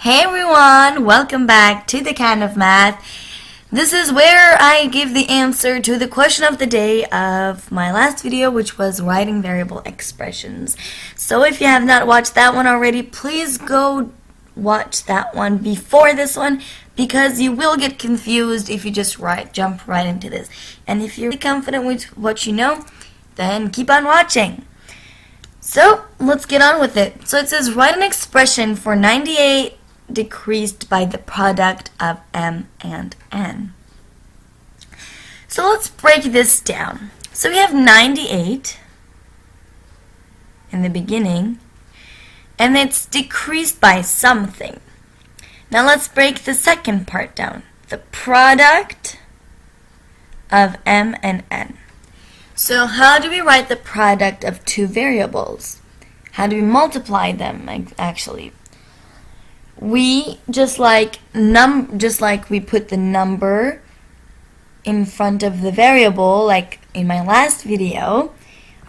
Hey everyone, welcome back to the Canon of Math. This is where I give the answer to the question of the day of my last video, which was writing variable expressions. So if you have not watched that one already, please go watch that one before this one, because you will get confused if you just jump right into this. And if you're confident with what you know, then keep on watching. So let's get on with it. So it says write an expression for 98 decreased by the product of m and n. So let's break this down. So we have 98 in the beginning, and it's decreased by something. Now let's break the second part down. The product of m and n. So how do we write the product of two variables? How do we multiply them actually? We just like we put the number in front of the variable, like in my last video,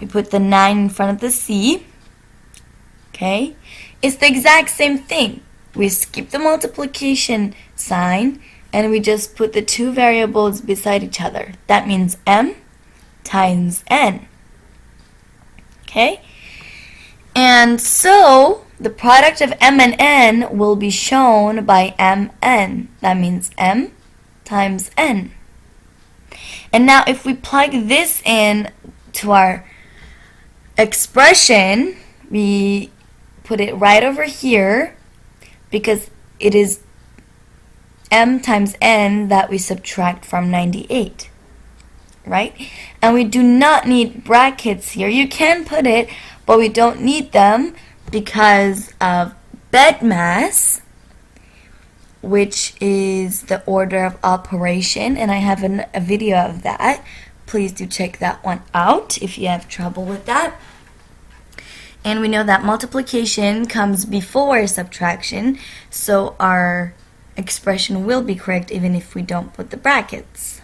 we put the 9 in front of the c. Okay? It's the exact same thing. We skip the multiplication sign and we just put the two variables beside each other. That means m times n. Okay? And so the product of m and n will be shown by mn. That means m times n. And now if we plug this in to our expression, we put it right over here because it is m times n that we subtract from 98. Right? And we do not need brackets here. You can put it, but we don't need them because of bed mass, which is the order of operation, and I have a video of that. Please do check that one out if you have trouble with that. And we know that multiplication comes before subtraction, so our expression will be correct even if we don't put the brackets.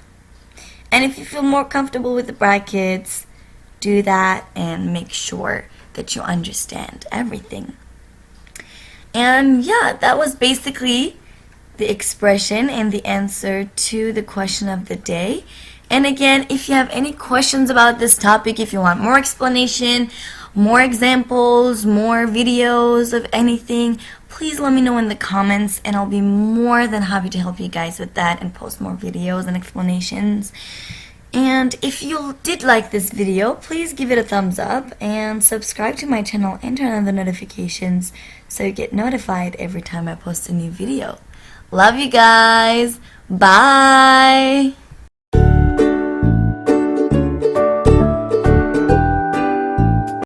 And if you feel more comfortable with the brackets, do that and make sure that you understand everything. And yeah, that was basically the expression and the answer to the question of the day. And again, if you have any questions about this topic, if you want more explanation, more examples, more videos of anything, please let me know in the comments and I'll be more than happy to help you guys with that and post more videos and explanations. And if you did like this video, please give it a thumbs up and subscribe to my channel and turn on the notifications so you get notified every time I post a new video. Love you guys. Bye.